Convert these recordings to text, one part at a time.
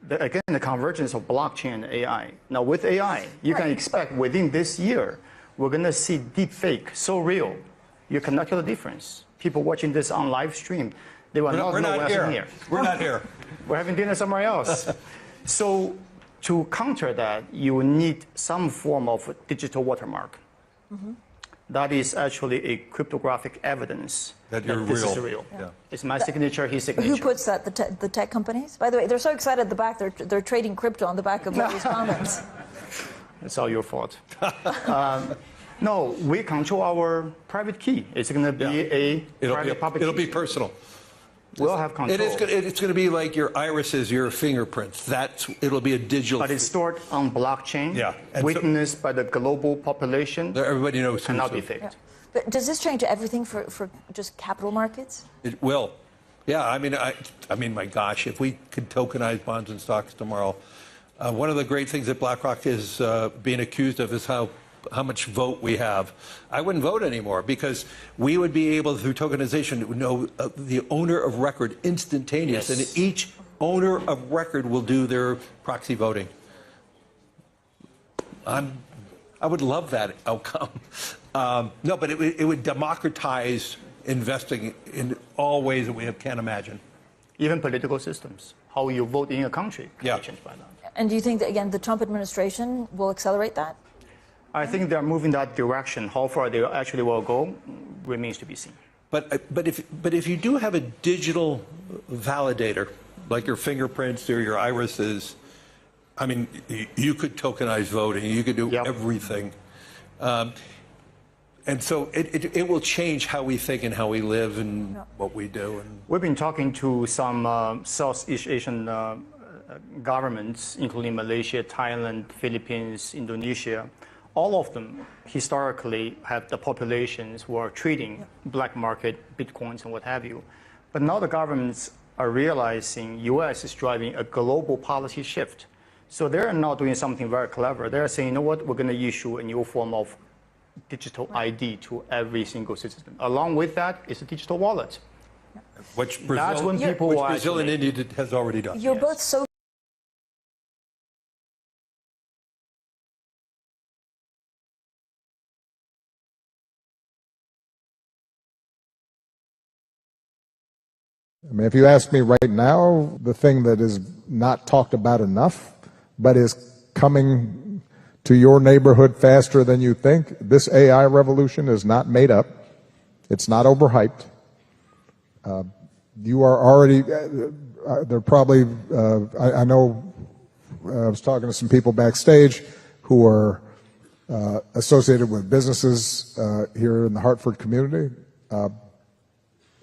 again, the convergence of blockchain and AI. Now, with AI, you can expect within this year, we're going to see deepfake so real, you cannot tell the difference. People watching this on live stream, they will not know what's in here. We're not here. We're having dinner somewhere else. So to counter that, you need some form of digital watermark. That is actually a cryptographic evidence that this is real. Yeah. It's my signature, his signature. Who puts that? The tech companies? By the way, they're so excited at the back. They're trading crypto on the back of Larry's comments. It's all your fault. No, we control our private key. It's going to be a private public key. It'll be personal. We'll have control. It's going to be like your irises, your fingerprints. It'll be a digital. But it's stored on blockchain, witnessed by the global population. Everybody knows. Cannot be faked. Yeah. But does this change everything for just capital markets? It will. Yeah, I mean, my gosh, if we could tokenize bonds and stocks tomorrow, one of the great things that BlackRock is being accused of is how much vote we have. I wouldn't vote anymore because we would be able, through tokenization, to know the owner of record instantaneous, and each owner of record will do their proxy voting. I would love that outcome. No, but it would democratize investing in all ways that we can't imagine. Even political systems, how you vote in a country, can be changed by that. And do you think that, again, the Trump administration will accelerate that? I think they're moving that direction. How far they actually will go remains to be seen. But if you do have a digital validator, like your fingerprints or your irises, I mean, you could tokenize voting. You could do everything. And so it will change how we think and how we live and what we do. And we've been talking to some Southeast Asian governments, including Malaysia, Thailand, Philippines, Indonesia. All of them historically have the populations who are trading black market, bitcoins, and what have you. But now the governments are realizing U.S. is driving a global policy shift. So they're now doing something very clever. They're saying, you know what, we're going to issue a new form of digital ID to every single citizen. Along with that is a digital wallet. Which Brazil, Brazil and India has already done. You're both so I mean, if you ask me right now, the thing that is not talked about enough, but is coming to your neighborhood faster than you think, this AI revolution is not made up. It's not overhyped. You are already, they're probably, I know, I was talking to some people backstage who are associated with businesses here in the Hartford community.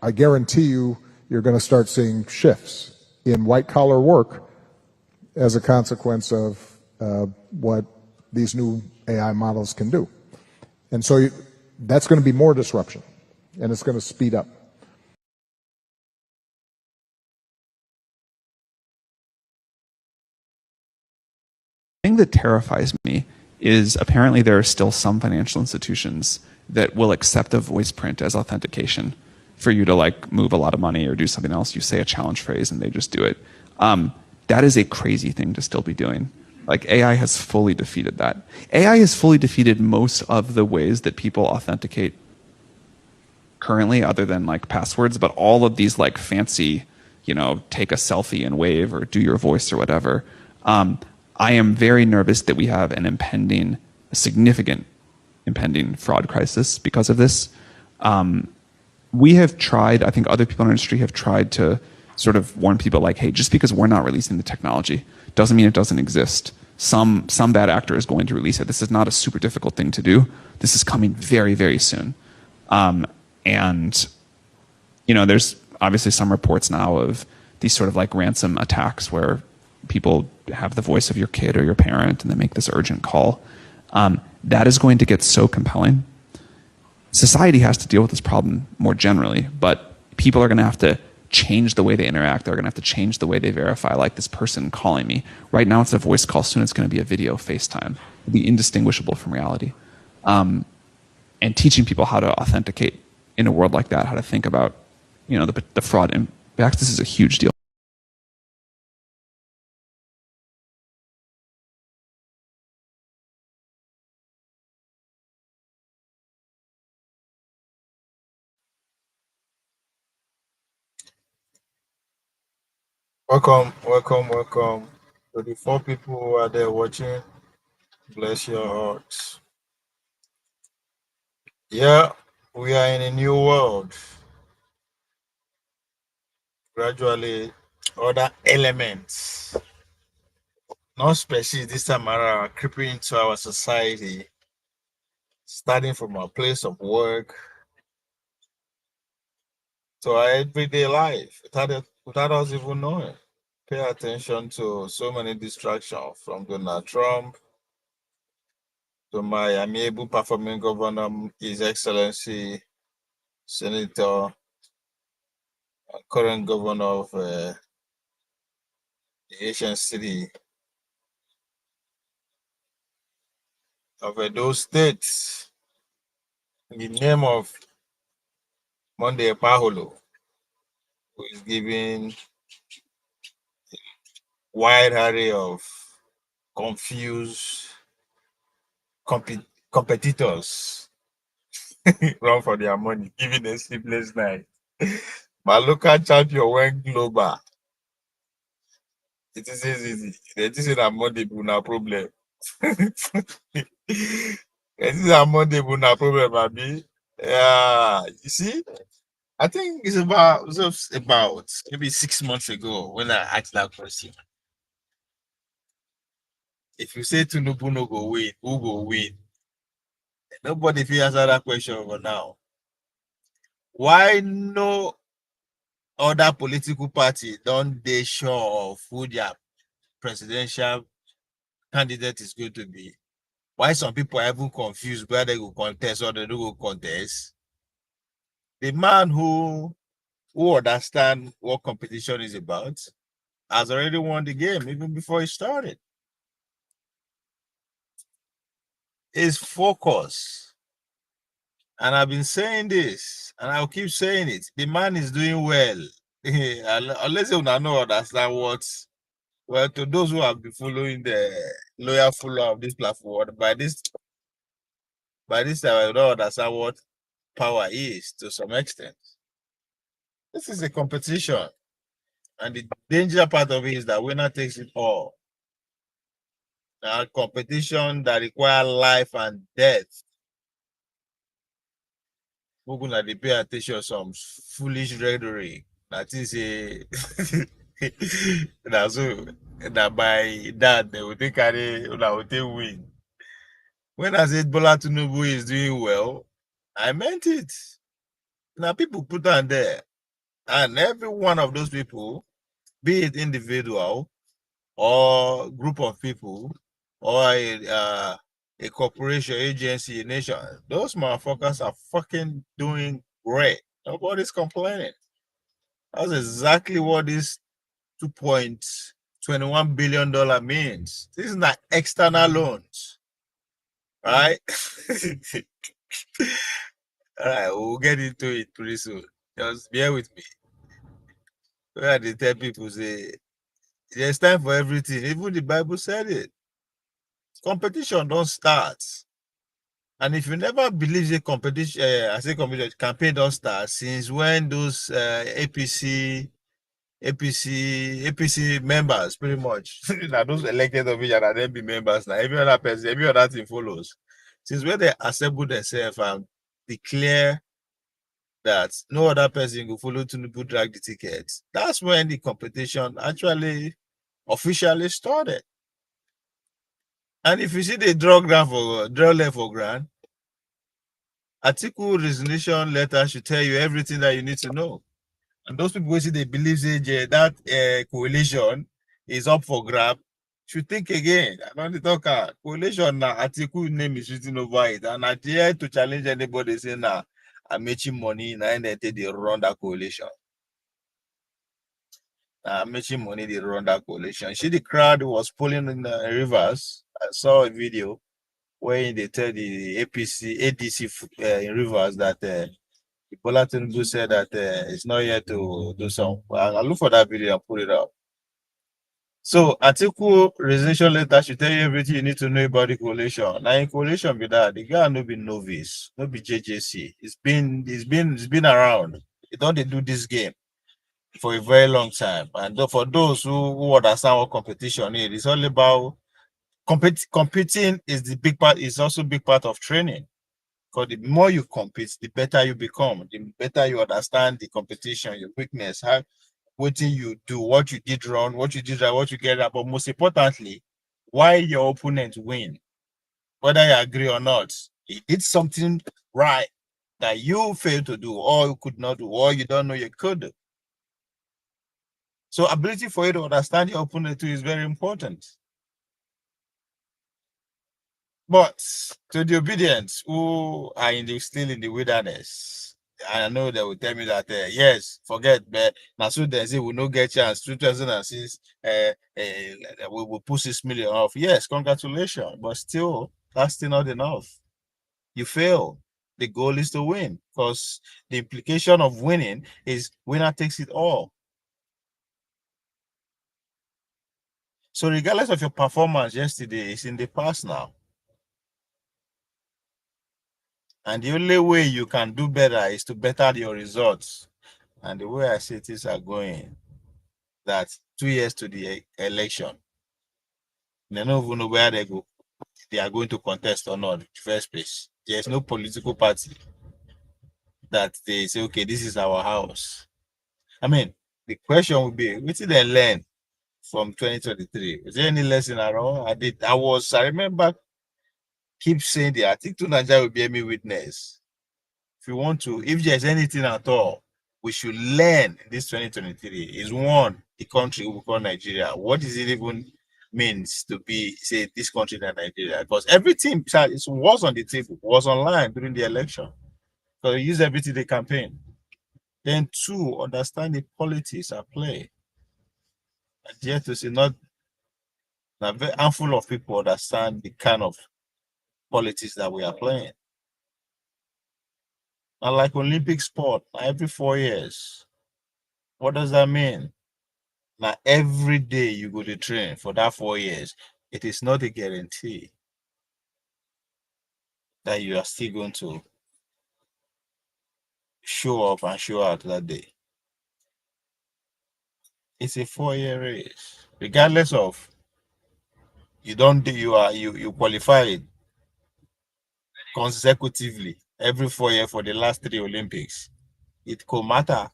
I guarantee you, you're going to start seeing shifts in white-collar work as a consequence of what these new AI models can do. And so that's going to be more disruption, and it's going to speed up. The thing that terrifies me is apparently there are still some financial institutions that will accept a voice print as authentication for you to like move a lot of money or do something else. You say a challenge phrase and they just do it. That is a crazy thing to still be doing. Like AI has fully defeated that. AI has fully defeated most of the ways that people authenticate currently, other than like passwords, but all of these like fancy, you know, take a selfie and wave or do your voice or whatever. I am very nervous that we have an significant impending fraud crisis because of this. We have tried, I think other people in our industry have tried to sort of warn people like, hey, just because we're not releasing the technology doesn't mean it doesn't exist. Some bad actor is going to release it. This is not a super difficult thing to do. This is coming very, very soon. And, you know, there's obviously some reports now of these sort of like ransom attacks where people have the voice of your kid or your parent and they make this urgent call. That is going to get so compelling. Society has to deal with this problem more generally, but people are going to have to change the way they interact. They're going to have to change the way they verify, like this person calling me. Right now it's a voice call. Soon it's going to be a video FaceTime. It'll be indistinguishable from reality. And teaching people how to authenticate in a world like that, how to think about, you know, the fraud impact. This is a huge deal. Welcome, welcome, welcome to the 4 people who are there watching. Bless your hearts. Yeah, we are in a new world. Gradually, other elements, not species this time around, are creeping into our society, starting from our place of work to our everyday life without us even knowing. Pay attention to so many distractions from Donald Trump to my amiable performing governor, His Excellency Senator, current governor of the Asian city of those states, in the name of Monday Paholo, who is giving wide array of confused competitors run for their money, giving a sleepless night. My local champion went global. It is easy. It is a Monday no problem. It is a Monday no problem, Abi. Yeah, you see, I think it's about maybe 6 months ago when I asked that question. If you say Tinubu no go win, who go win? Nobody fit answer that question for now. Why no other political party don't they sure of who their presidential candidate is going to be? Why some people are even confused whether they go contest or they don't go contest? The man who understand what competition is about has already won the game even before it started. His focus, and I've been saying this, and I'll keep saying it. The man is doing well. Unless you don't understand what. Well, to those who have been following the loyal follower of this platform, by this time, I don't understand what power is to some extent. This is a competition, and the danger part of it is that winner takes it all. A competition that require life and death. People that they pay attention to some foolish rhetoric. That is a that's so that by that they will take carry that will take win. When I said Bola Tinubu is doing well, I meant it. Now people put on there, and every one of those people, be it individual or group of people or a corporation, agency, a nation, those motherfuckers are fucking doing great. Nobody's complaining. That's exactly what this $2.21 billion means. This is not external loans, right? All right, we'll get into it pretty soon. Just bear with me. Where they tell people say there's time for everything. Even the Bible said it. Competition don't start. And if you never believe the competition, I say competition, campaign don't start since when those APC members pretty much now those elected officials and then be members now. Every other person, every other thing follows. Since when they assemble themselves and declare that no other person will follow to drag the tickets, that's when the competition actually officially started. And if you see the draw left for grant, article resignation letter should tell you everything that you need to know. And those people who say they believe that coalition is up for grab should think again. I don't talk coalition now. Article name is written over it, and I dare to challenge anybody saying now I'm making money now and they run that coalition. I'm making money they run that coalition. See the crowd was pulling in the rivers. I saw a video where they tell the ADC in rivers that Bola Tinubu said that it's not yet to do some. I'll look for that video and put it up. So, article resignation letter should tell you everything you need to know about the coalition. Now, in coalition, be that the guy no be novice, no be JJC. It's been around. It don't they do this game. for a very long time. And for those who understand what competition is, it's all about competing is the big part, is also a big part of training. Because the more you compete, the better you become, the better you understand the competition, your weakness, how what you do, what you did wrong, what you did right, what you get right, but most importantly, why your opponent win, whether you agree or not. He did something right that you failed to do, or you could not do, or you don't know you could do. So ability for you to understand your opponent too is very important. But to the obedient who are still in the wilderness, I know they will tell me that yes, forget, but now so they say we no get chance. 2006, we will push 6 million off. Yes, congratulations, but still, that's still not enough. You fail. The goal is to win, because the implication of winning is winner takes it all. So regardless of your performance yesterday, it's in the past now. And the only way you can do better is to better your results. And the way I see things are going, that 2 years to the election, they don't even know where they are going to contest or not in the first place. There's no political party that they say, okay, this is our house. I mean, the question would be, what did they learn from 2023? Is there any lesson at all? I remember keep saying that I think to Nigeria will be a witness. If you want to, if there's anything at all we should learn in this 2023, is one, the country we call Nigeria. What does it even means to be, say, this country than Nigeria? Because everything was on the table, was online during the election. So they use everything they campaign. Then two, understand the politics at play. And yet to see not a very handful of people understand the kind of politics that we are playing. And like Olympic sport, every 4 years. What does that mean? Now, every day you go to train for that 4 years, it is not a guarantee that you are still going to show up and show out that day. It's a 4-year race. Regardless of you qualified consecutively every 4 years for the last 3 Olympics. It could matter.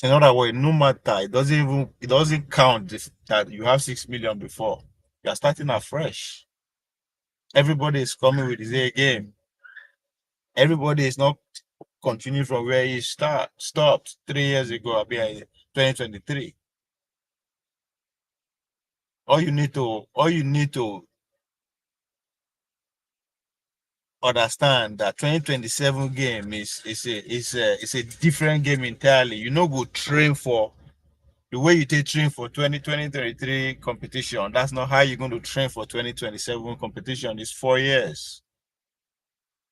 In other words, no matter, it doesn't count that you have 6 million before. You are starting afresh. Everybody is coming with his A game. Everybody is not continuing from where he stopped 3 years ago, 2023. All you need to understand that 2027 game is a different game entirely. You know, go train for the way you take train for 2023 competition. That's not how you're going to train for 2027 competition. It's 4 years.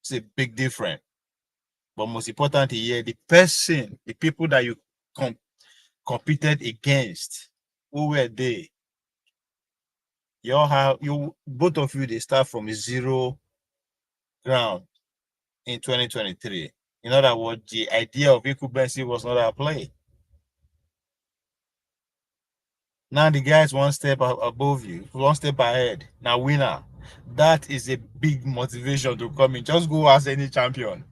It's a big difference. But most importantly here, the people that you competed against, who were they? Both of you, they start from a zero ground in 2023. In other words, the idea of incumbency was not at play. Now the guys one step above you, one step ahead. Now winner. That is a big motivation to come in. Just go ask any champion.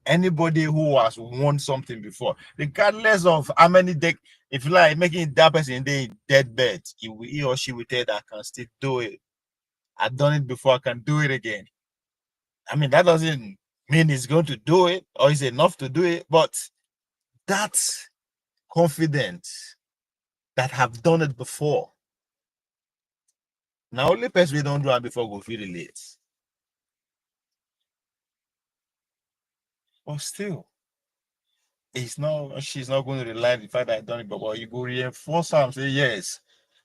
Anybody who has won something before, regardless of how many if you like making that person dead bet, he or she will tell that I can still do it. I've done it before, I can do it again. I mean, that doesn't mean he's going to do it or is enough to do it, but that's confidence that have done it before. Now, only person we don't do it before go feel late. But still, she's not going to rely on the fact that I done it before. You go reinforce her and say, yes,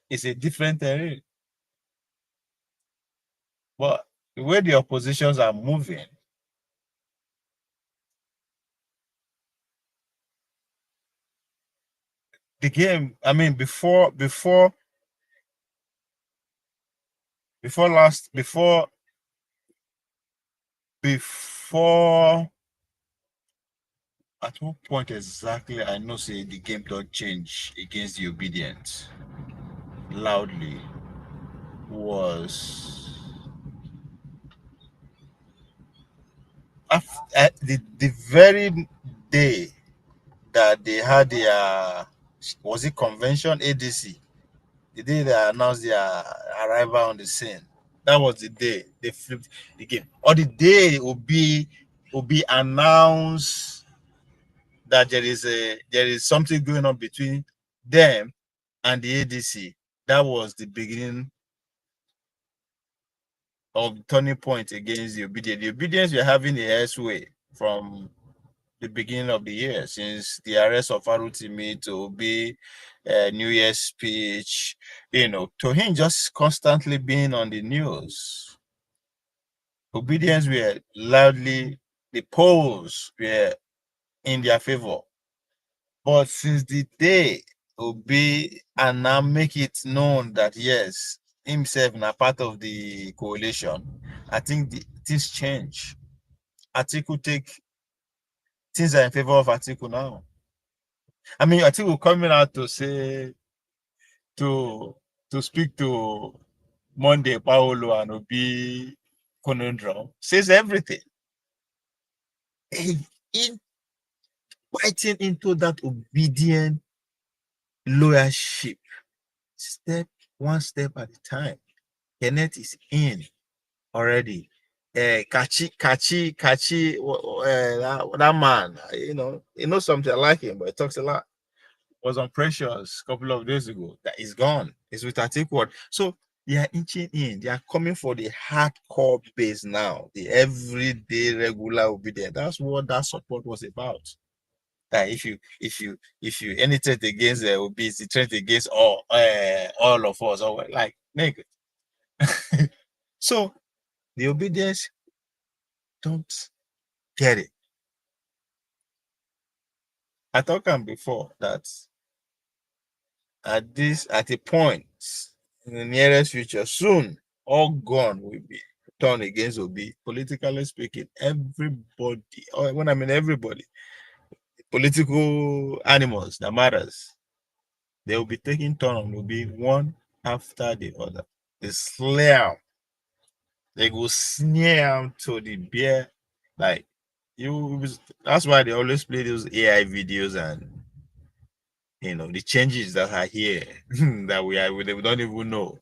it's a different terrain. But the way the oppositions are moving, the game, I mean, before At what point exactly I know say the game don't change against the obedient loudly was the very day that they had their, was it convention, ADC, the day they announced their arrival on the scene. That was the day they flipped the game. Or the day it will be announced that there is something going on between them and the ADC. That was the beginning of the turning point against the obedience. The obedience were having a hairspray from the beginning of the year, since the arrest of Arutimi to be a New Year's speech, to him just constantly being on the news. Obedience were loudly, the polls were in their favor. But since the day Obi and now make it known that yes, himself na part of the coalition, I think things change. Atiku things are in favor of Atiku now. I mean, Atiku coming out to say to speak to Monday Paolo and Obi conundrum says everything. In biting into that obedient lawyership, one step at a time. Kenneth is in already. Kachi, that man, he knows something. I like him, but he talks a lot. Was on Precious a couple of days ago. That is gone. It's with Atiku. So they are inching in. They are coming for the hardcore base now. The everyday regular obedient. That's what that support was about. That if you any threat against the Obi, it's the threat against all of us. Or like nigga. So the obedience don't get it. I talked before that at a point in the nearest future, soon, all gun will be turned against Obi. Politically speaking, everybody, or when I mean everybody, political animals that matters, they will be taking turn on Obi one after the other. They slay, they go sneer to the bear, like that's why they always play those AI videos and the changes that are here that we don't even know.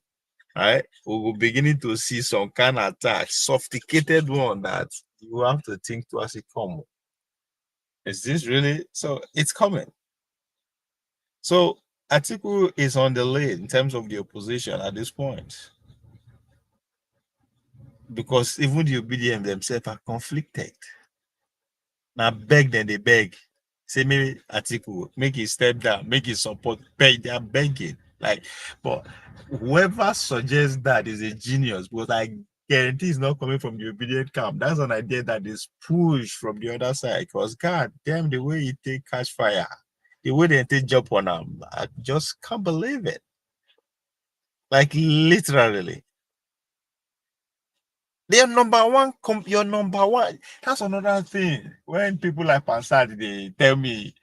Right? We're beginning to see some kind of attack, sophisticated one that you have to think to as it come. Is this really? So it's coming. So Atiku is on the lead in terms of the opposition at this point. Because even the obedient themselves are conflicted. Now beg then they beg. Say maybe Atiku, make it step down, make it support. Beg, they are begging. Like, but whoever suggests that is a genius, because I guarantee it's not coming from the obedient camp. That's an idea that is pushed from the other side. Because God damn, the way it take catch fire, the way they take jump on them, I just can't believe it. Like literally. They're number one. You're number one. That's another thing. When people like Pansad, they tell me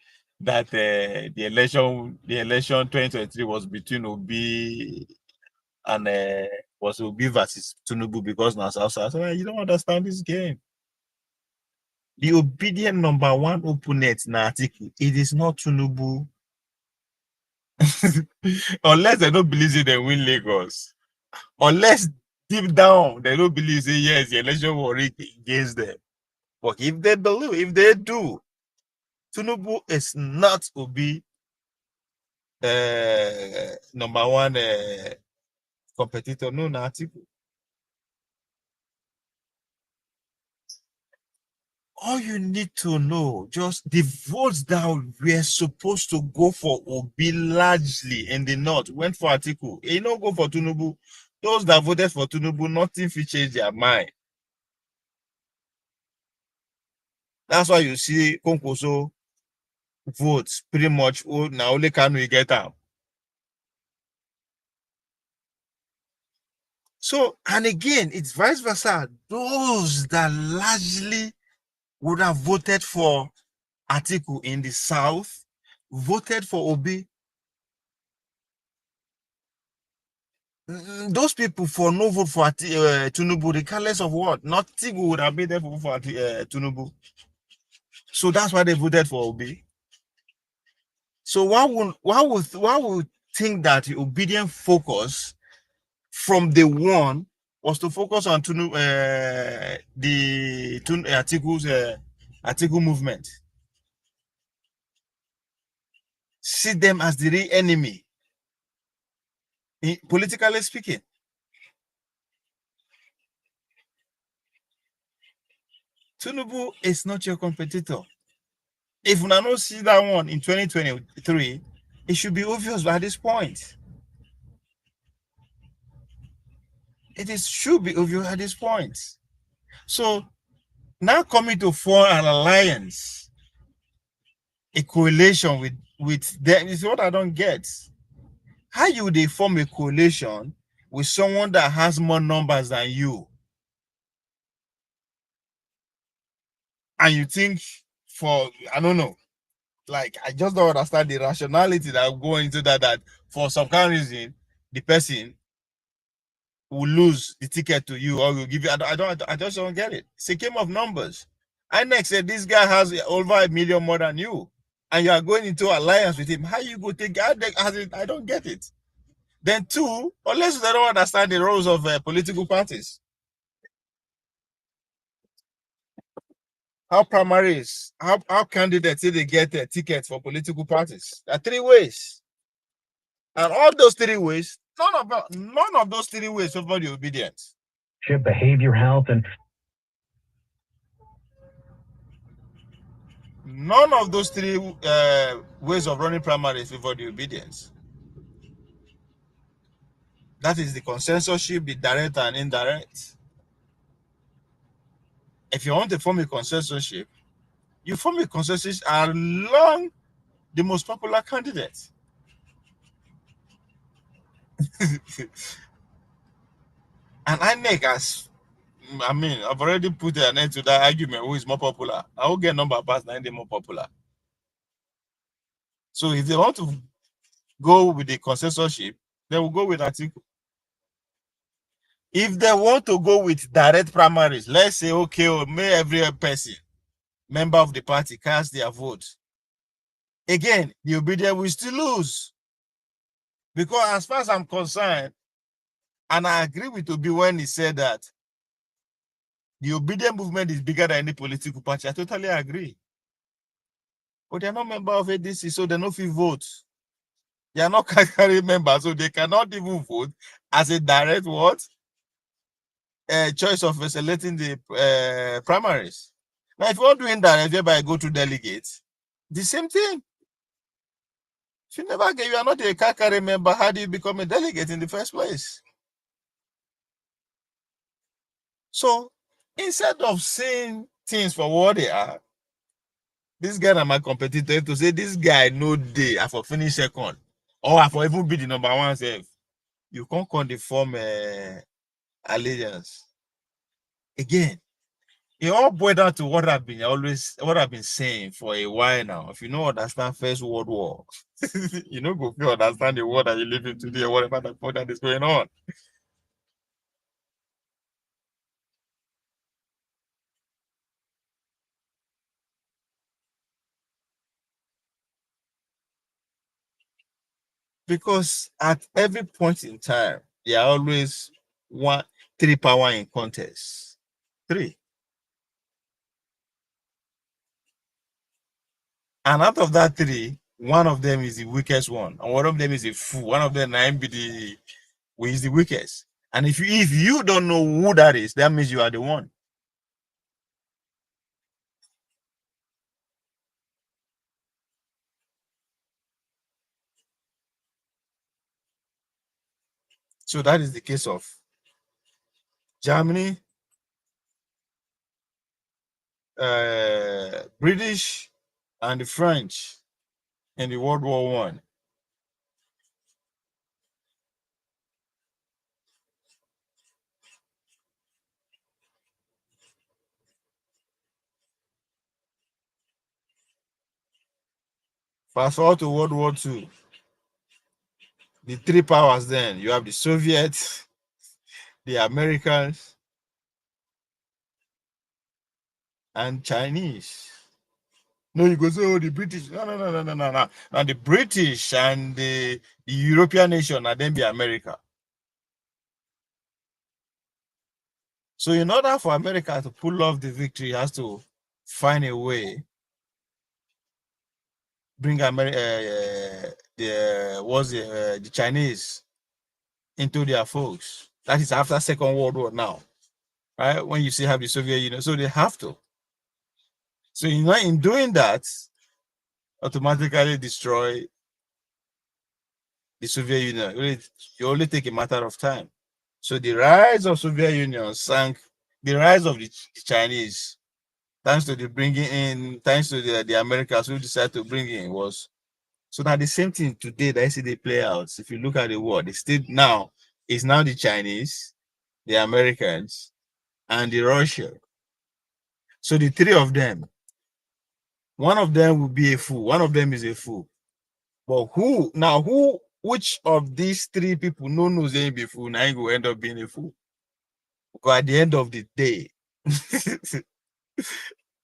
that the election 2023 was between Obi and was Obi versus Tinubu because now South. So you don't understand this game. The obedient number one opponent in article, it is not Tinubu. Unless they don't believe it, they win Lagos. Unless deep down they don't believe say yes, the election will rigged against them. But if they believe, if they do, Tinubu is not Obi number one competitor. No, Atiku. All you need to know, just the votes that were supposed to go for Obi largely in the north went for Atiku. They don't go for Tinubu. Those that voted for Tinubu, nothing will change their mind. That's why you see Konkoso votes pretty much. Oh, now only can we get out. So, and again, it's vice versa. Those that largely would have voted for Atiku in the South voted for Obi. Those people for no vote for Tinubu, regardless of what, not Tinubu would have made them vote for Tinubu. So that's why they voted for Obi. So why would think that the obedient focus from the one was to focus on Atiku movement? See them as the real enemy, politically speaking. Tinubu is not your competitor. If we don't see that one in 2023, it should be obvious by this point. Should be obvious at this point. So now coming to form an alliance, a coalition with them is what I don't get. How you they form a coalition with someone that has more numbers than you? And you think I don't know, like I just don't understand the rationality that go into that for some kind of reason the person will lose the ticket to you or will give you. I just don't get it. It's a game of numbers. INEC said this guy has over 1 million more than you, and you are going into alliance with him. How you go take it? I don't get it. Then two, unless they don't understand the roles of political parties. How primaries, how candidates say they get a ticket for political parties? There are 3 ways. And all those 3 ways, none of those 3 ways favor the obedience. Behavior health and none of those 3 ways of running primaries favor the obedience. That is the consensorship, the direct and indirect. If you want to form a consensorship, you form a consensus along the most popular candidate. And INEC has, I've already put an end to that argument. Who is more popular? I will get number past 90 more popular. So if they want to go with the consensorship, they will go with Atiku. If they want to go with direct primaries, let's say, okay, may every person, member of the party, cast their vote. Again, the obedient will still lose. Because as far as I'm concerned, and I agree with Obi when he said that the obedient movement is bigger than any political party. I totally agree. But they're not members of ADC, so they don't feel vote. They are not carry members, so they cannot even vote as a direct what? Choice of selecting the primaries. Now, if you're doing that, whereby I go to delegates, the same thing. If you never get, you are not a carry member, how do you become a delegate in the first place? So instead of seeing things for what they are, this guy and my competitor to say this guy no day I for finish second or I for even be the number 1 self, you can't form allegiance. Again, it all boils down to what I've been saying for a while now. If you don't understand First World War, you know go feel understand the world that you live in today or whatever the fuck that is going on. Because at every point in time, there are always 3 power in contest. 3. And out of that 3, one of them is the weakest one, and one of them is a fool. One of them is the weakest. And if you don't know who that is, that means you are the one. So that is the case of Germany, British, and the French in the World War One. Fast forward to World War II. The three powers then, you have the Soviets, the Americans, and Chinese. No, you go say, oh, the British. No. Now the British and the European nation, and then be America. So in order for America to pull off the victory, it has to find a way, bring the Chinese into their folks. That is after Second World War now, right? When you still have the Soviet Union, so they have to. So in doing that, automatically destroy the Soviet Union. You only take a matter of time. So the rise of Soviet Union sank the rise of the Chinese, thanks to the bringing in, thanks to the Americans who decided to bring in was. So now the same thing today that I see they play out. If you look at the world, it's now the Chinese, the Americans, and the Russia. So the three of them, one of them will be a fool. One of them is a fool. But which of these three people knows they be a fool? Now you will end up being a fool. Because at the end of the day,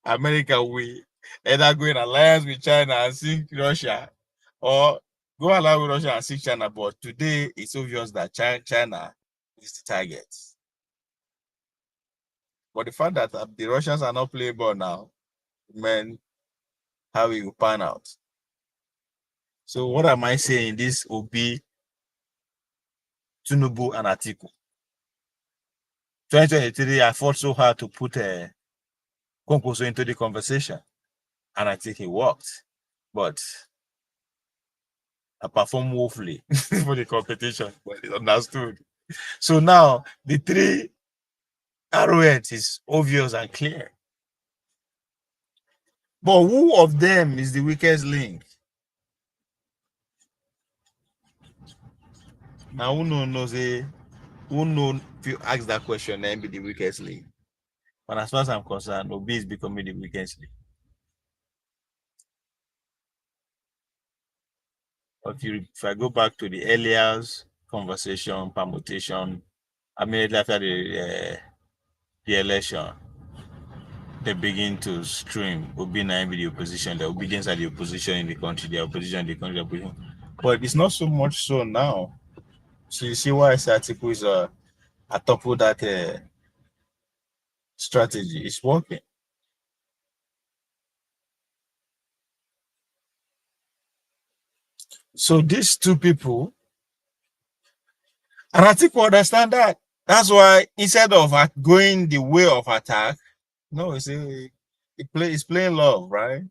America will either go in alliance with China and sink Russia, or go along with Russia and sink China. But today, it's obvious that China is the target. But the fact that the Russians are not playing ball now, man, how it will pan out. So what am I saying? This will be Tinubu and Atiku. 2023, I fought so hard to put Konkoso into the conversation, and I think it worked. But I performed woefully for the competition, but it's understood. So now the three arrowheads is obvious and clear. But who of them is the weakest link? Now who knows if you ask that question, then be the weakest link. But as far as I'm concerned, Obi is becoming the weakest link. But if I go back to the earlier conversation, permutation, immediately after the election, they begin to stream Obi na be the opposition, the obedience are the opposition in the country, the opposition in the country, the opposition. But it's not so much so now. So you see why this article is atop of that strategy. It's working. So these two people, and I think we understand that. That's why instead of going the way of attack, no, it's playing love, right?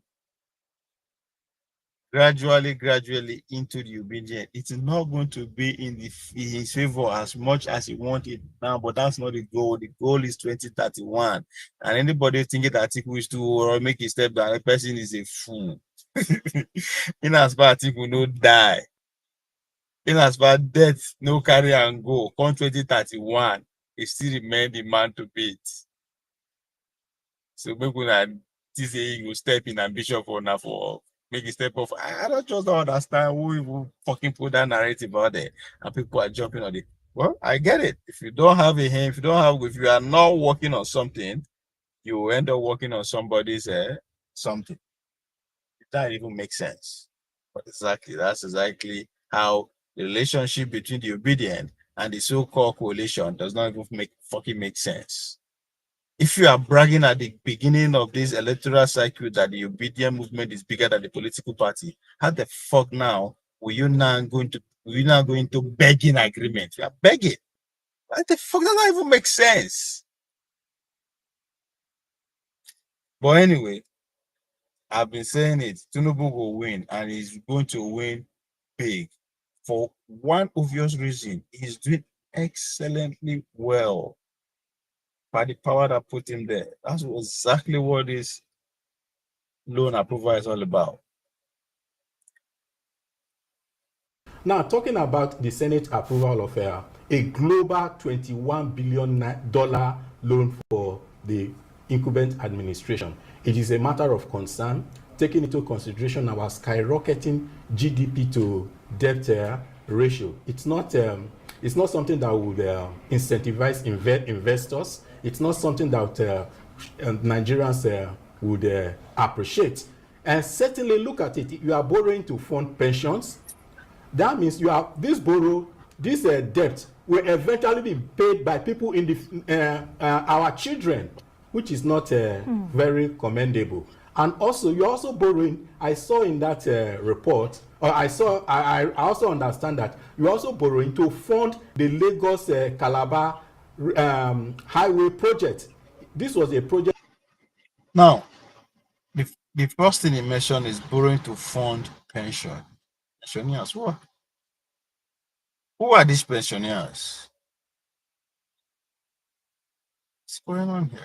Gradually into the obedience. It's not going to be in his favor as much as he wanted now, but that's not the goal. The goal is 2031. And anybody thinking that Atiku is to or make a step down, the person is a fool. In as far Atiku no die. In as far death no carry and go. Come 2031, he still remain the man to beat. So maybe this he will step in ambition for now for make a step off. I don't understand who will fucking put that narrative out there and people are jumping on it. Well, I get it. If you don't have a hand, if you are not working on something, you will end up working on somebody's something. That even makes sense. But that's exactly how the relationship between the obedient and the so-called coalition does not even make sense. If you are bragging at the beginning of this electoral cycle that the obedient movement is bigger than the political party, how the fuck now will you now go into begging agreement? You are begging. What the fuck? That doesn't even make sense. But anyway, I've been saying it. Tinubu will win, and he's going to win big. For one obvious reason, he's doing excellently well. By the power that put him there. That's exactly what this loan approval is all about. Now, talking about the Senate approval of a global $21 billion loan for the incumbent administration, it is a matter of concern. taking into consideration our skyrocketing GDP to debt ratio. It's not something that would incentivize investors. It's not something that Nigerians would appreciate. And certainly look at it. You are borrowing to fund pensions. That means you are this debt will eventually be paid by people in the our children, which is not very commendable. And also, you're also borrowing. I saw in that report, or I also understand that you're also borrowing to fund the Lagos Calabar highway project. This was a project. Now, the first thing he mentioned is borrowing to fund pension. Pensioners, what? Who are these pensioners? What's going on here?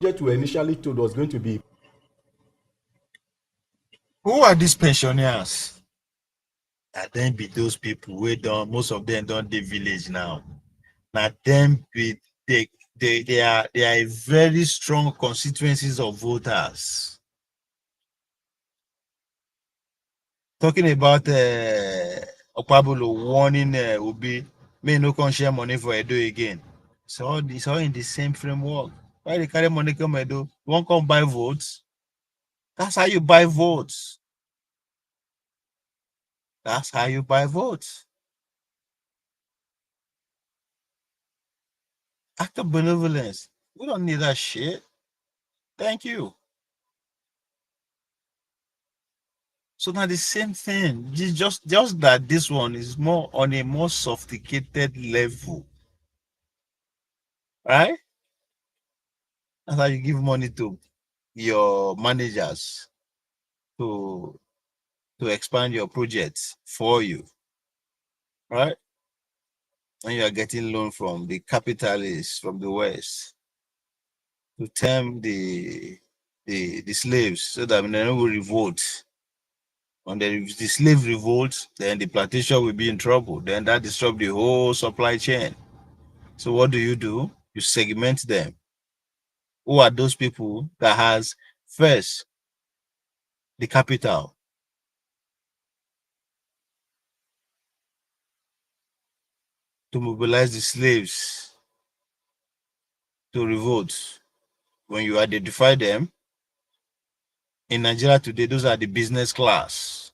Project we initially told was going to be. Who are these pensioners? And then be those people who don't, most of them don't the village now. Now them be they are a very strong constituencies of voters. Talking about Okpabolo warning Obi, may no come share money for Edo again. So it's all in the same framework. Why they carry money come Edo? You won't come buy votes. That's how you buy votes. That's how you buy votes. Act of benevolence. We don't need that shit. Thank you. So now the same thing. Just that this one is more on a more sophisticated level. Right? That's how you give money to your managers to expand your projects for you. Right? And you are getting loan from the capitalists from the West to tame the slaves so that they will revolt. When the slave revolt, then the plantation will be in trouble. Then that disrupts the whole supply chain. So what do? You segment them. Who are those people that has first the capital to mobilize the slaves to revolt? When you identify them in Nigeria today, those are the business class.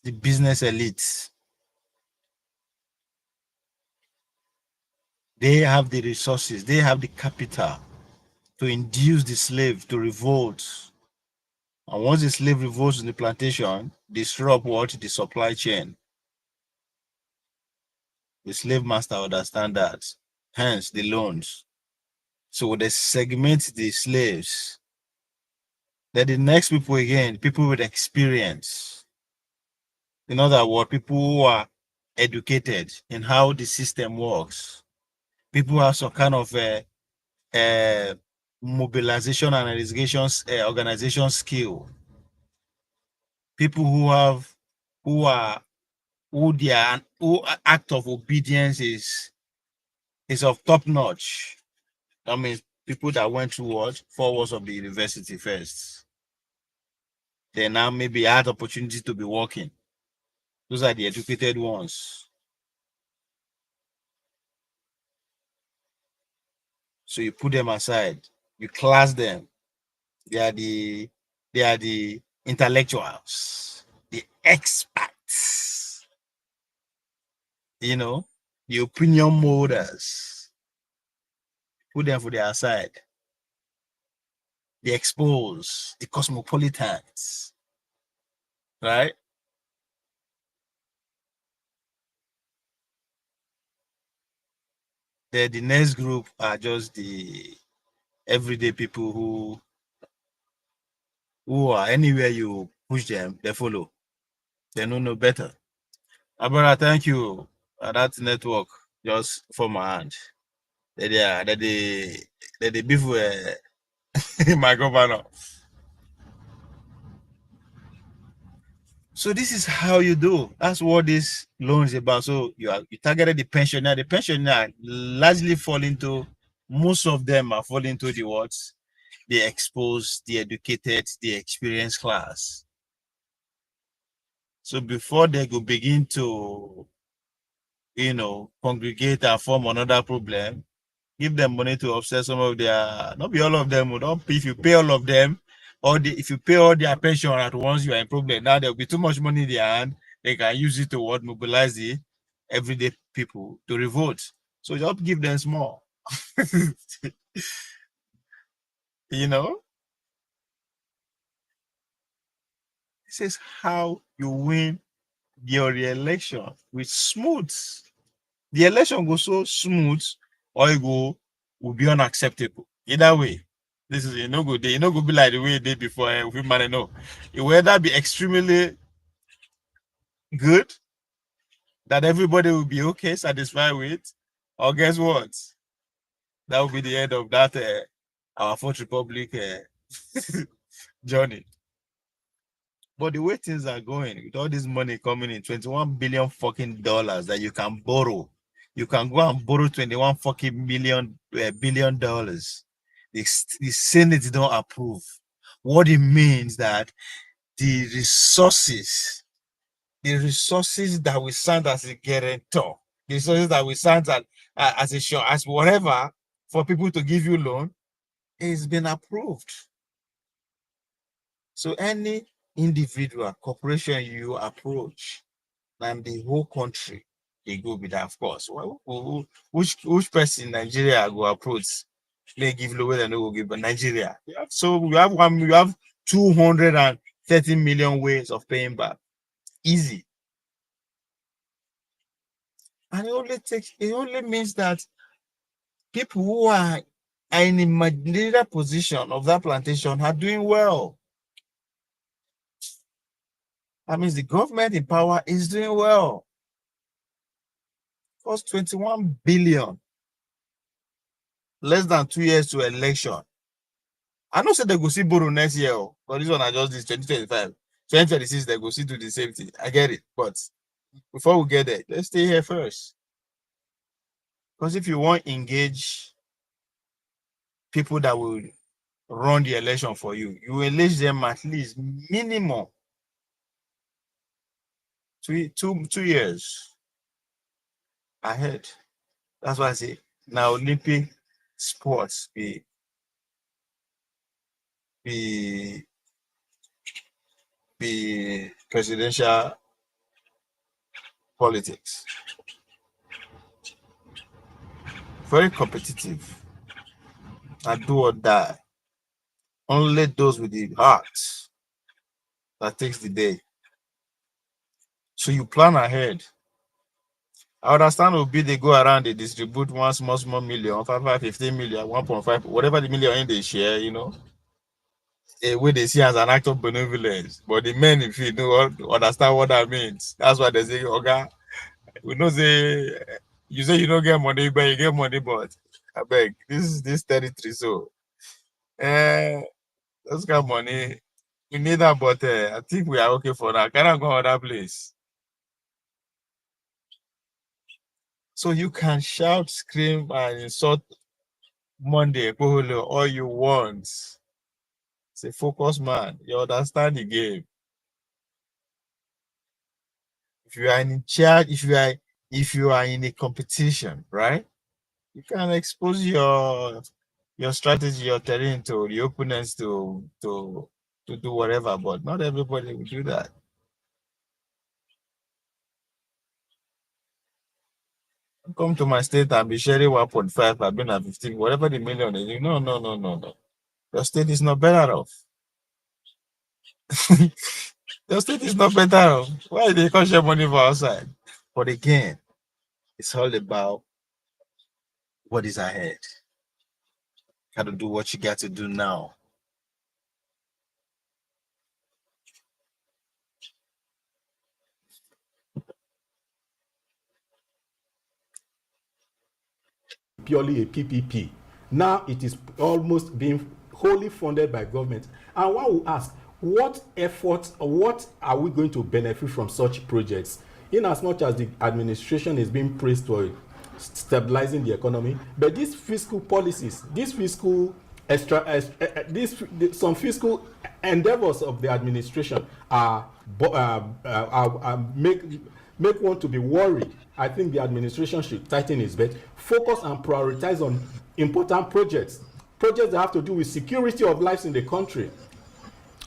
The business elites. They have the resources, they have the capital to induce the slave to revolt. And once the slave revolts in the plantation, disrupt what? The supply chain. The slave master understand that. Hence the loans. So they segment the slaves. Then the next people again, people with experience. In other words, people who are educated in how the system works. People who have some kind of mobilization and organization skill. People who act of obedience is of top notch. That means people that went through what? 4 years of the university first. They now maybe had opportunity to be working. Those are the educated ones. So you put them aside, you class them. They are the intellectuals, the experts, the opinion molders. Put them for their side. The exposed, the cosmopolitans, right? The next group are just the everyday people who are anywhere you push them, they follow. They don't know better. Abara, thank you. That network just for my hand. that they beef with my governor. So this is how you do. That's what this loan is about. So you targeted the pensioner. The pensioner largely fall into, most of them are falling into the what? The exposed, the educated, the experienced class. So before they could begin to, congregate and form another problem, give them money to offset some of their, not be all of them, don't, if you pay all of them, or if you pay all their pension at once, you are in problem. Now there'll be too much money in their hand. They can use it to what? Mobilize the everyday people to revolt. So just give them small. you know, this is how you win your re-election with smooth. The election goes so smooth, or it will be unacceptable. Either way, this is no good day. You know, go be like the way it did before. We might know. It will either be extremely good, that everybody will be okay, satisfied with, or guess what? That will be the end of that our Fourth Republic journey. But the way things are going, with all this money coming in, 21 billion fucking dollars that you can borrow, you can go and borrow 21 fucking billion dollars. The Senate don't approve. What it means that the resources that we send as a guarantor, the resources that we send as a show, as whatever, for people to give you loan, is been approved. So any individual corporation you approach, and the whole country, they go with that, of course. Which person in Nigeria go approach? They give lower than they will give, but Nigeria. Yeah. So we have 230 million ways of paying back. Easy. And it only means that people who are in a managerial position of that plantation are doing well. That means the government in power is doing well. Cost 21 billion. Less than 2 years to election. I know say they go see borrow next year, but this one I just this 2025. 2026, they go see do the same thing. I get it. But before we get there, let's stay here first. Because if you want to engage people that will run the election for you, you engage them at least minimum 2 years ahead. That's why I say now Olympic sports be presidential politics. Very competitive. And do or die. Only those with the heart that takes the day. So you plan ahead. I understand will be they go around, they distribute one small million, 15 million, 1.5, whatever the million in they share, a way they see as an act of benevolence. But the men, if you don't understand what that means, that's why they say, okay, we know say you say you don't get money, but you get money, but I beg, this territory, so those kind of money, we need that, but I think we are okay for that. Can I go other place? So you can shout, scream, and insult Monday, all you want. Say, focus, man. You understand the game. If you are in charge, if you are in a competition, right? You can expose your strategy, your terrain to the opponents to do whatever, but not everybody will do that. Come to my state and be sharing 1.5, I've been at 15, whatever the million is. No. Your state is not better off. Your state is not better off. Why they can't share money for outside? But again, it's all about what is ahead. Got to do what you got to do now. purely a PPP. Now it is almost being wholly funded by government. And one will ask, what efforts, or what are we going to benefit from such projects? In as much as the administration is being praised for stabilizing the economy, but these fiscal policies, these fiscal some fiscal endeavors of the administration make one to be worried. I think the administration should tighten its belt, focus and prioritize on important projects that have to do with security of lives in the country.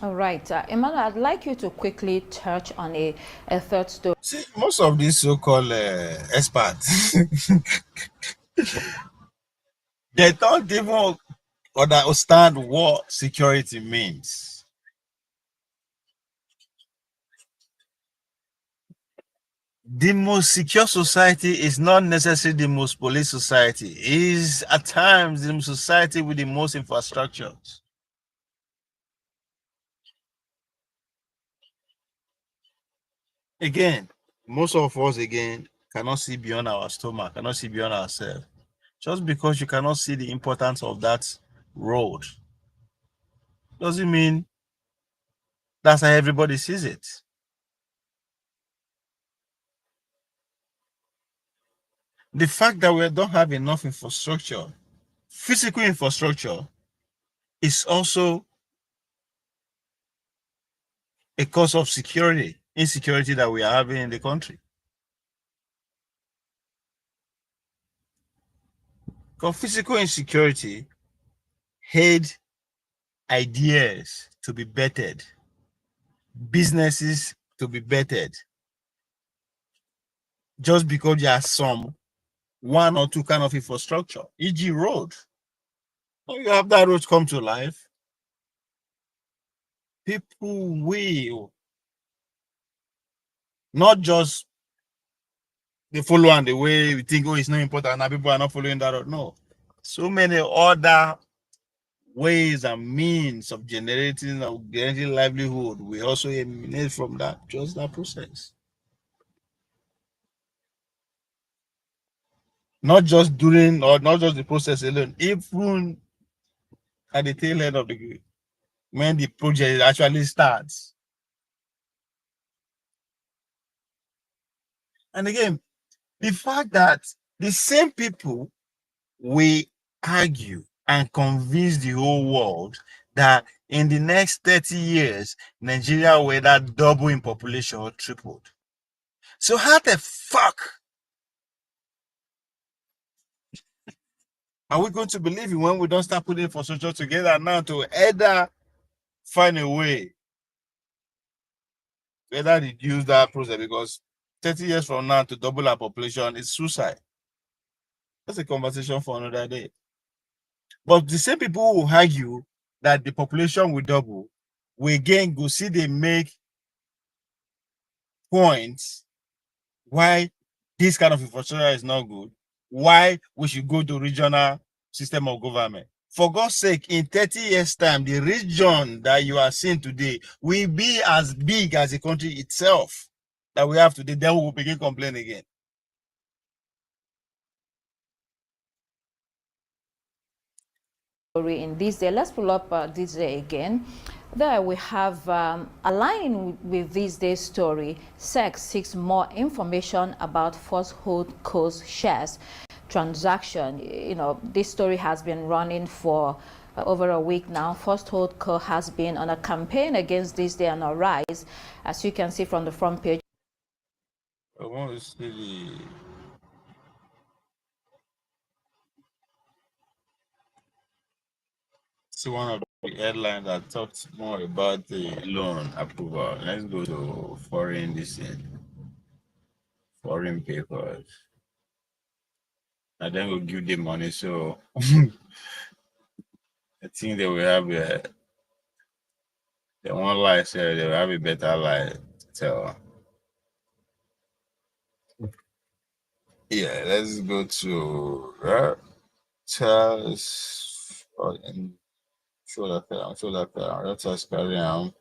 All right, Emmanuel, I'd like you to quickly touch on a third story. See, most of these so-called experts, they don't even understand what security means. The most secure society is not necessarily the most police society. It is at times the society with the most infrastructures. Again, most of us cannot see beyond our stomach, cannot see beyond ourselves. Just because you cannot see the importance of that road doesn't mean that's how everybody sees it. The fact that we don't have enough infrastructure, physical infrastructure, is also a cause of insecurity that we are having in the country. Because physical insecurity had ideas to be bettered, businesses to be bettered, just because there are some one or two kind of infrastructure, e.g. road. When you have that road come to life, people will not just they follow on the way we think, oh, it's not important, now people are not following that road. No. So many other ways and means of generating livelihood we also emanate from that process. Not just during or not just the process alone, even at the tail end of when the project actually starts. And again, the fact that the same people will argue and convince the whole world that in the next 30 years, Nigeria will either double in population or tripled. So how the fuck are we going to believe it when we don't start putting infrastructure together now to either find a way to either reduce that process? Because 30 years from now to double our population is suicide. That's a conversation for another day. But the same people who argue that the population will double, we again go see they make points why this kind of infrastructure is not good, why we should go to regional system of government. For God's sake, in 30 years' time, the region that you are seeing today will be as big as the country itself that we have today. Then we will begin complaining again. In this day, let's pull up this day again. There we have aligning with this day's story, SEC seeks more information about First Holdco's shares transaction. You know, this story has been running for over a week now. First Holdco has been on a campaign against this day on a rise, as you can see from the front page. I want to see one of the headlines that talks more about the loan approval. Let's go to foreign papers. And then we'll give them money. So I think they will have they won't lie, so they will have a better lie to tell. Yeah, let's go to Charles and show that let us carry on.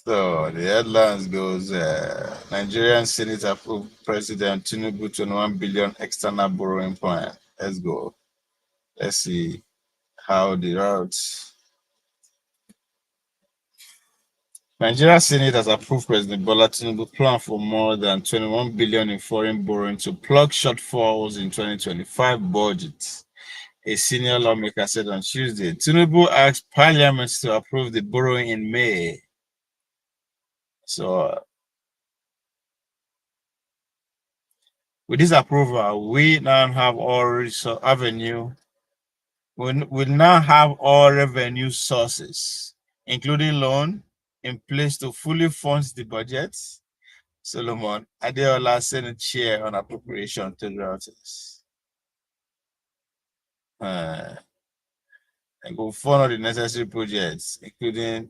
So the headlines goes, Nigerian Senate approved President Tinubu 21 billion external borrowing plan. Let's go. Let's see how the routes. Nigeria Senate has approved President Bola Tinubu plan for more than 21 billion in foreign borrowing to plug shortfalls in 2025 budget. A senior lawmaker said on Tuesday. Tinubu asked Parliament to approve the borrowing in May. So, with this approval, we now have all avenue. We now have all revenue sources, including loan, in place to fully fund the budget. Solomon Adeola, Senate Chair on Appropriation to Reuters. And go fund all the necessary projects, including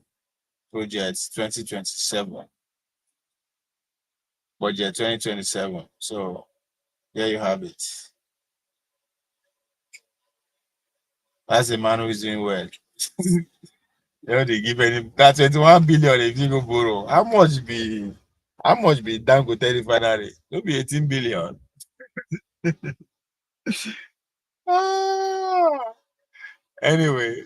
projects 2027. Budget 2027. So there you have it. That's a man who is doing well. You know, they give any that 21 billion if you go borrow. How much be Dangote refinery? It'll be 18 billion. Anyway,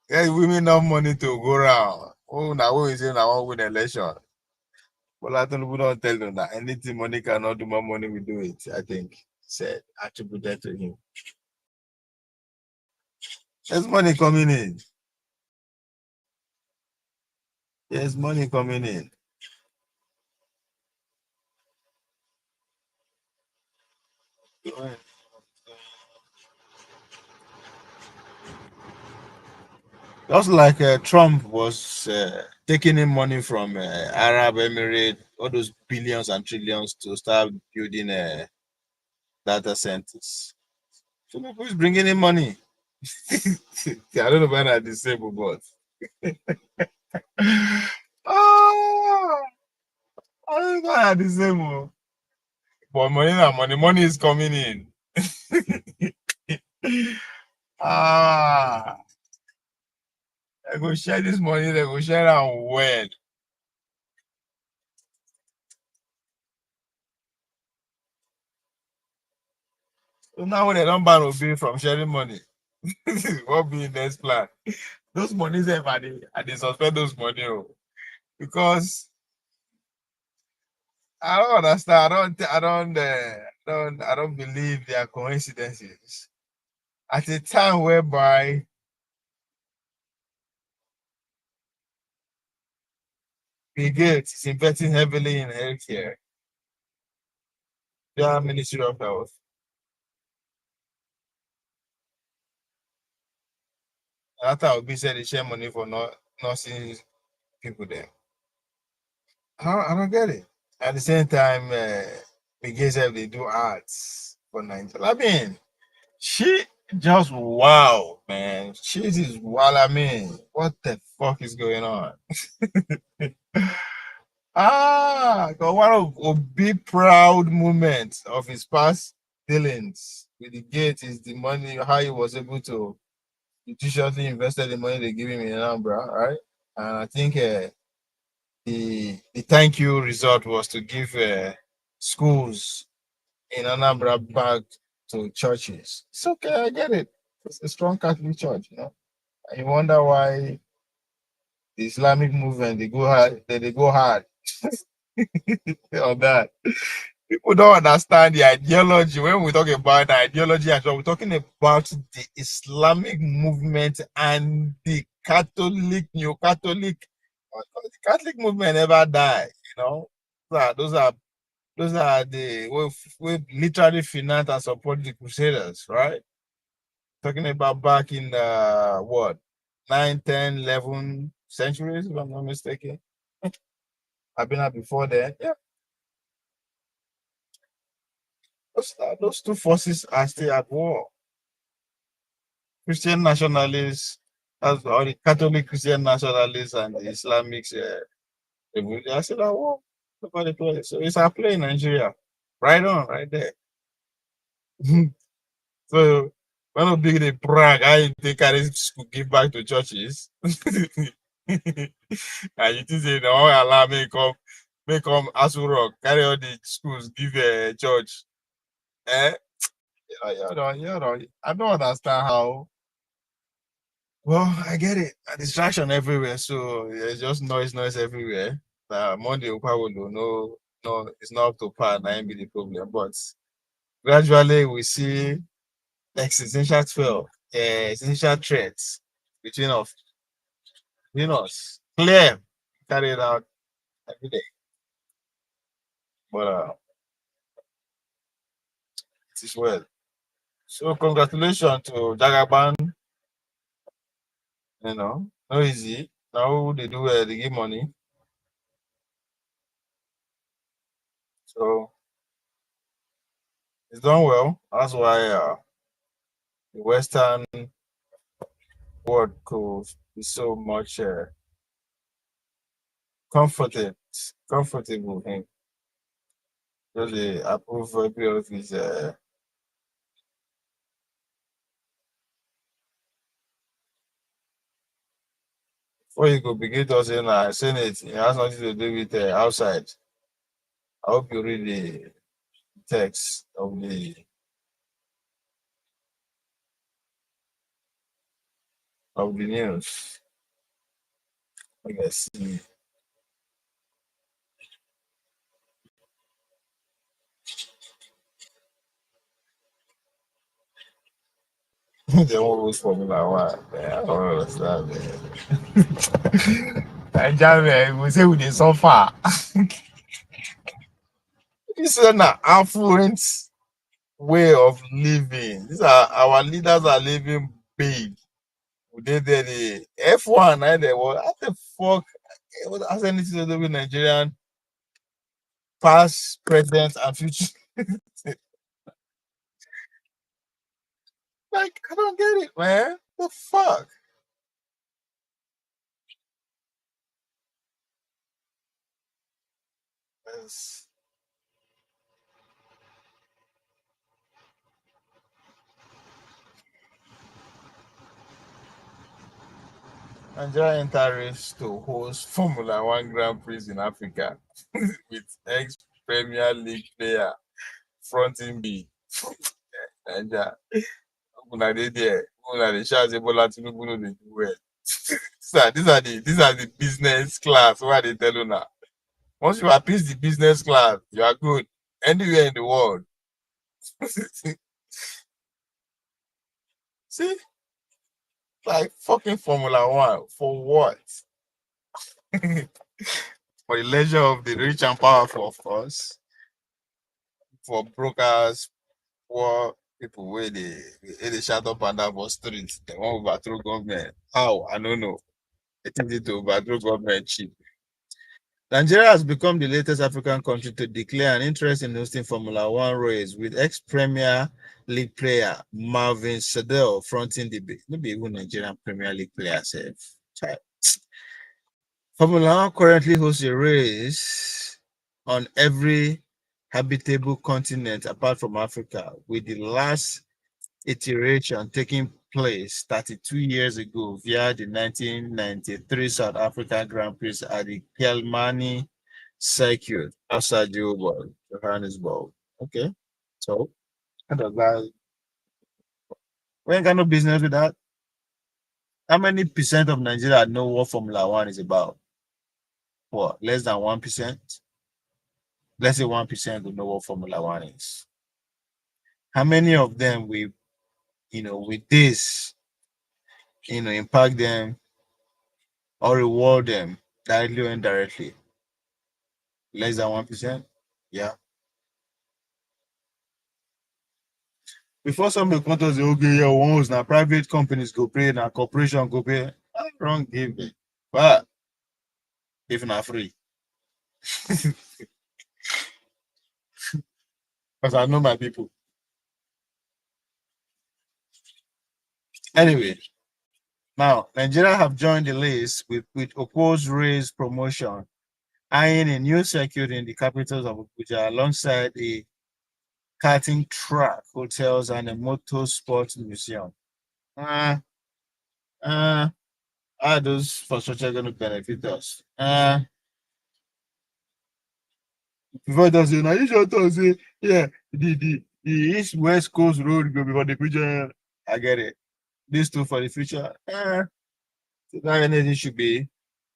yeah, women have money to go around. Oh, now we say now one win election. Well, I don't tell them that anything money cannot do, more money we do it. I think said attributed to him. There's money coming in. There's money coming in. Just like Trump was taking in money from Arab Emirates, all those billions and trillions to start building data centers. So who's bringing in money? I don't know when I disabled, but oh, I don't know when I disabled. But money is coming in. I go share this money, they go share it well. So now when they don't ban Obi from sharing money, what be the next plan? Those monies and they suspend those money because I don't understand. I don't believe they are coincidences. At a time whereby Bill Gates is investing heavily in healthcare, the Ministry of Health. After Obi said they share money for nursing people there. I don't get it. At the same time, Bill Gates said they do arts for 90. I mean, she just wow, man. She is wild. I mean, what the fuck is going on? One of big proud moments of his past dealings with the gate is the money, how he was able to judiciously invested the money they give him in Anambra, right? And I think the thank you result was to give schools in Anambra back to churches. It's okay, I get it. It's a strong Catholic church, you know. And you wonder why the Islamic movement they go hard on that. People don't understand the ideology. When we talk about the ideology, as well, we're talking about the Islamic movement and the Catholic, New Catholic. The Catholic movement never died, you know. Those are the we literally finance and support the Crusaders, right? Talking about back in the what 9, 10, 11 centuries, if I'm not mistaken. I've been out before then. Yeah, those two forces are still at war. Christian nationalists, or the Catholic Christian nationalists and the Islamics, they are still at war. So it's our play in Nigeria. Right on, right there. So one of big they brag, I think I could give back to churches. And you think they don't allow me come Asu Rock, carry all the schools, give a church. Eh? I don't understand how. Well, I get it. A distraction everywhere, so there's just noise everywhere. Monday Upawolo, no, it's not up to par, that ain't be the problem. But gradually we see existential existential threats between us. Clear, carry it out every day. But it is well. So congratulations to Jagaban, no easy. Now they do they give money. So it's done well. That's why the Western world could be so much comfortable with him. So they approve every of his before you go begin to say Senate, it has nothing to do with outside. I hope you read the text of the news. I guess. They won't lose Formula One. Man, I don't understand, man. Nigeria, we say we dey suffer. This is an affluent way of living. These are our leaders are living big. They did the F1, and they were what the fuck? What has anything to do with Nigerian past, present, and future? Like, I don't get it, man. The fuck? Yes. Nigeria enters to host Formula One Grand Prix in Africa with ex-Premier League player fronting B. Nigeria. Una dey there. Una dey shout say Bola Tinubu no dey do well. These are the business class. What they tell you now? Once you appease the business class, you are good anywhere in the world. See, like fucking Formula One for what? For the leisure of the rich and powerful, of course. For brokers, poor people where they shut up and down for streets, they want to overthrow government. How? I don't know. They think they to overthrow government cheap. Nigeria has become the latest African country to declare an interest in hosting Formula One race, with ex-Premier League player Marvin Sadell fronting the bid. Maybe even Nigerian Premier League player self. Formula One currently hosts a race on every habitable continent apart from Africa, with the last iteration taking place 32 years ago via the 1993 South African Grand Prix at the Kelmani circuit outside Johannesburg. Okay, so we ain't got no business with that. How many percent of Nigeria know what Formula One is about? What, less than 1%? Let's say 1% will know what Formula One is. How many of them with this, impact them or reward them directly or indirectly? Less than 1%? Yeah. Before somebody come to say, okay, yeah, once now private companies go pay, now corporation go pay. I don't give it. But if not free. Because I know my people. Anyway, now Nigeria have joined the list with opposed race promotion, eyeing a new circuit in the capitals of Abuja alongside a karting track, hotels, and a motorsports museum. are those infrastructure going to benefit us? Before that, say, now you just talk, say, yeah, the East West Coast Road go before the future. I get it. These two for the future. So that energy should be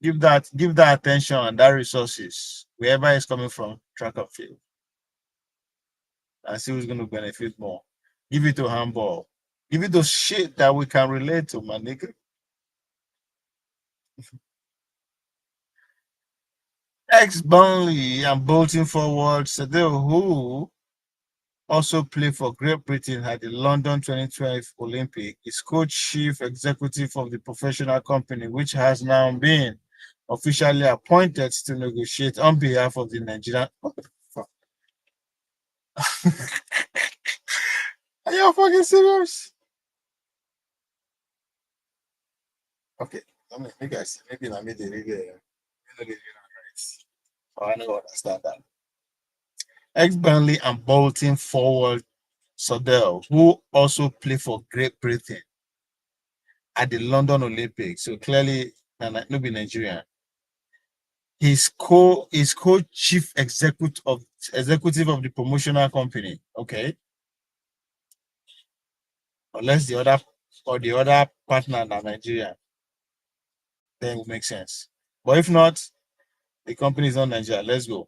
give that attention and that resources wherever it's coming from, track and field. And see who's going to benefit more. Give it to handball. Give it to shit that we can relate to, my nigga. Ex-Burnley and bolting forward Sadil, who also played for Great Britain at the London 2012 Olympic, is co-chief executive of the professional company, which has now been officially appointed to negotiate on behalf of the Nigerian. What the fuck? Are you fucking serious? Okay, maybe guys, maybe I made the right. Oh, I don't understand that. Ex-Burnley and Bolton forward Sodell, who also played for Great Britain at the London Olympics, so clearly no be Nigerian. He's co-chief executive of the promotional company. Okay, unless the other partner are Nigerian, then it will make sense. But if not, the company is not Nigerian. Let's go.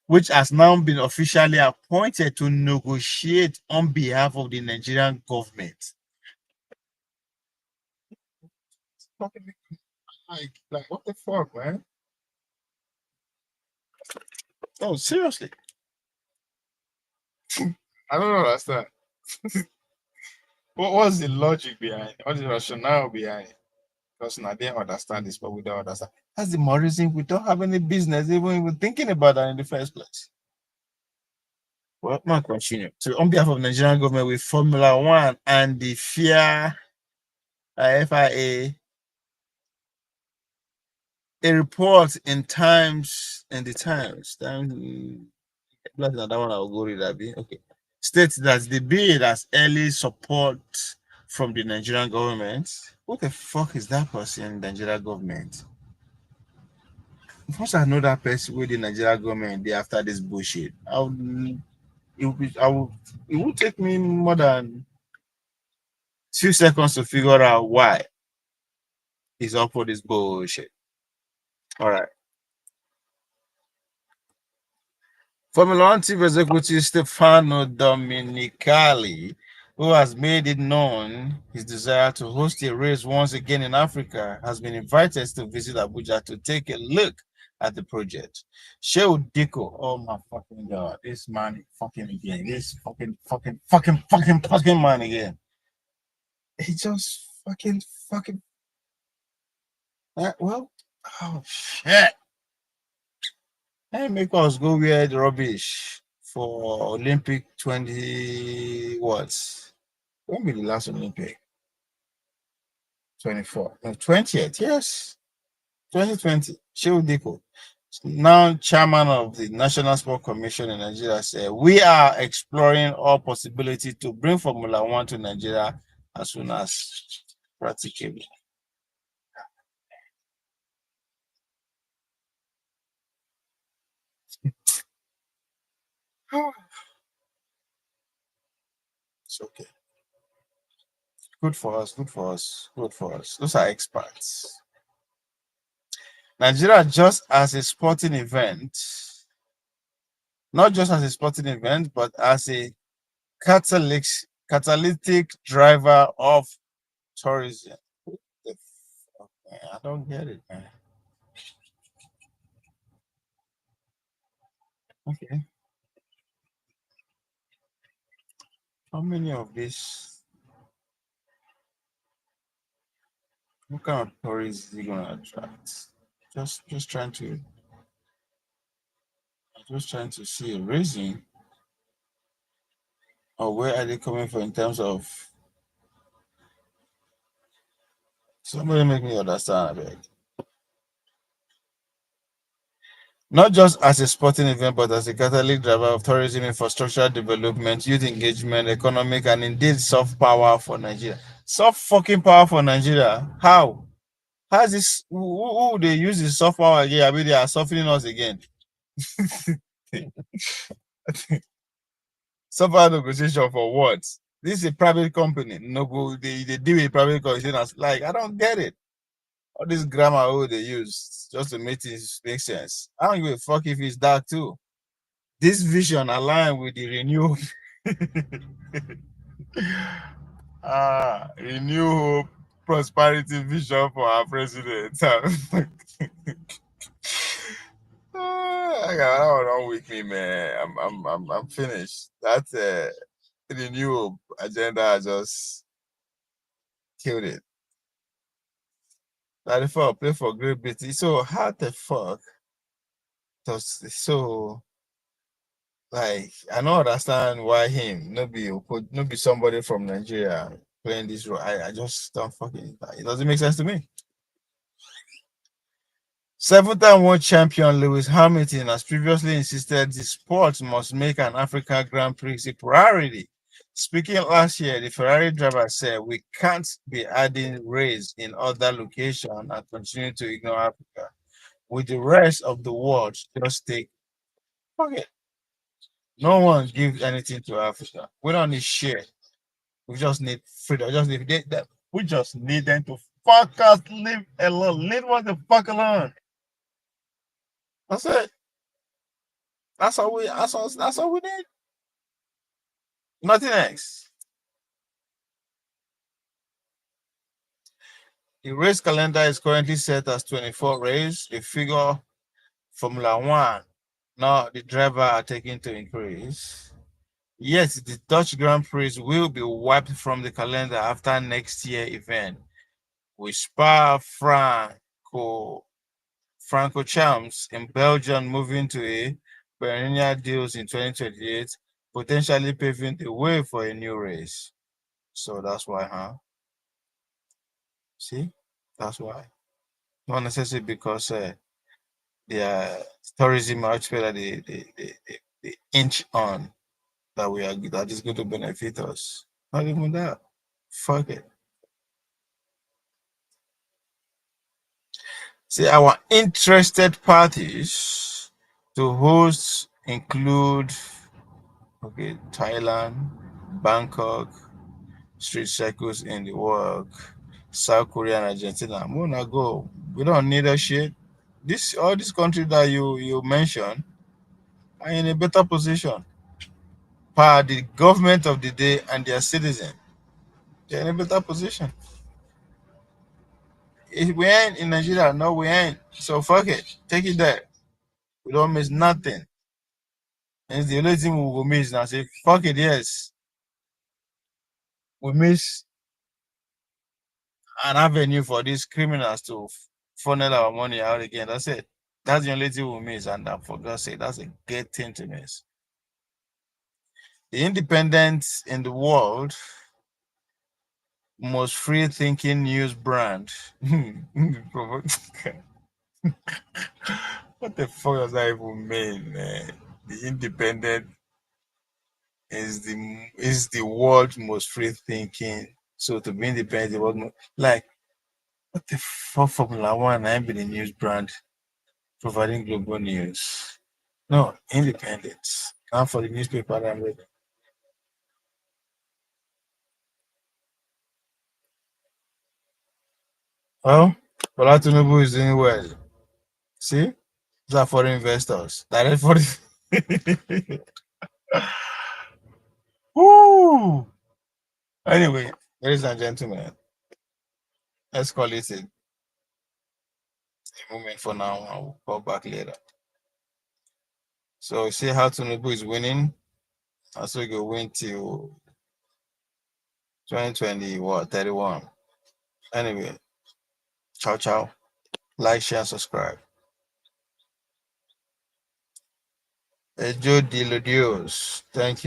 Which has now been officially appointed to negotiate on behalf of the Nigerian government. Like what the fuck, man? Oh, seriously? I don't understand. What's the logic behind it? What's the rationale behind it? Because I didn't understand this, but we don't understand. That's the more reason we don't have any business even thinking about that in the first place. Well, not continue. So, on behalf of the Nigerian government, with Formula One and the FIA, FIA, a report in Times, that one I'll go read that be okay. States that the bid has early support from the Nigerian government. What the fuck is that person in the Nigerian government? Once I know that person with the Nigerian government, they after this bullshit, it would take me more than 2 seconds to figure out why he's up for this bullshit. All right. Formula One Chief Executive Stefano Domenicali, who has made it known his desire to host a race once again in Africa, has been invited to visit Abuja to take a look at the project. Shehu Diko, oh my fucking god, this man fucking again, this fucking man again. He just fucking. Well, oh shit. Hey, make us go wear the rubbish for Olympic 20 what? When be the last Olympic? 24. No, 20th, yes. 2020. Shehu Diko, now chairman of the National Sport Commission in Nigeria, said, we are exploring all possibilities to bring Formula One to Nigeria as soon as practicable. It's okay. Good for us. Those are experts. Nigeria, just as a sporting event, not just as a sporting event, but as a catalytic driver of tourism. I don't get it, man. Okay. How many of these? What kind of tourists is he gonna attract? Just trying to see a reason, or where are they coming from in terms of? Somebody make me understand a bit. Not just as a sporting event, but as a catalytic driver of tourism, infrastructure development, youth engagement, economic, and indeed soft power for Nigeria. Soft fucking power for Nigeria. How? How's this? Who they use the soft power again? I mean, they are softening us again. Soft power negotiation for what? This is a private company. No, they deal with private companies. Like, I don't get it. All this grammar they use just to make things make sense. I don't give a fuck if it's dark too. This vision align with the renew renew hope, prosperity vision for our president. Don't wake me, man. I'm finished. That's the new agenda. I just killed it. 94 play for Great Britain. So how the fuck does so like I don't understand why him no be somebody from Nigeria playing this role. I just don't fucking it doesn't make sense to me. 7-time world champion Lewis Hamilton has previously insisted the sport must make an African Grand Prix a priority. Speaking last year, the Ferrari driver said, "We can't be adding race in other locations and continue to ignore Africa. With the rest of the world, just take fuck it. No one gives anything to Africa. We don't need shit. We just need freedom. We just need them to fuck us, leave alone. Leave us the fuck alone. That's it. That's all we need. Nothing else. The race calendar is currently set as 24 races, a figure Formula One. Now the driver are taking to increase. Yes, the Dutch Grand Prix will be wiped from the calendar after next year event, with Francorchamps in Belgium moving to a perennial deals in 2028, potentially paving the way for a new race. So that's why, huh? See, that's why. Not necessarily because their tourism outfit that they inch on that is going to benefit us. Not even that. Fuck it. See, our interested parties to host include Thailand, Bangkok, street circles in the world, South Korea and Argentina. I'm gonna go. We don't need that shit. All these countries that you mentioned are in a better position. Per the government of the day and their citizen. They're in a better position. If we ain't in Nigeria, no, we ain't. So fuck it. Take it there. We don't miss nothing. And it's the only thing we will miss now. Say, fuck it, yes. We miss an avenue for these criminals to funnel our money out again. That's it. That's the only thing we miss. And for God's sake, that's a great thing to miss. The independence in the world, most free thinking news brand. What the fuck does that even mean, man? The independent is the world's most free thinking. So to be independent, the world like what the fuck Formula One and be the news brand providing global news. No, independence. Not for the newspaper that I'm reading. Well, President Tinubu is doing well. See? These are foreign investors. Direct foreign. Woo! Anyway, ladies and gentlemen, let's call it a moment for now. I'll call back later. So see how Tinubu is winning. Also we go win till 2020 what 31. Anyway, ciao ciao. Like, share, subscribe. Ejo Dilodios. Thank you.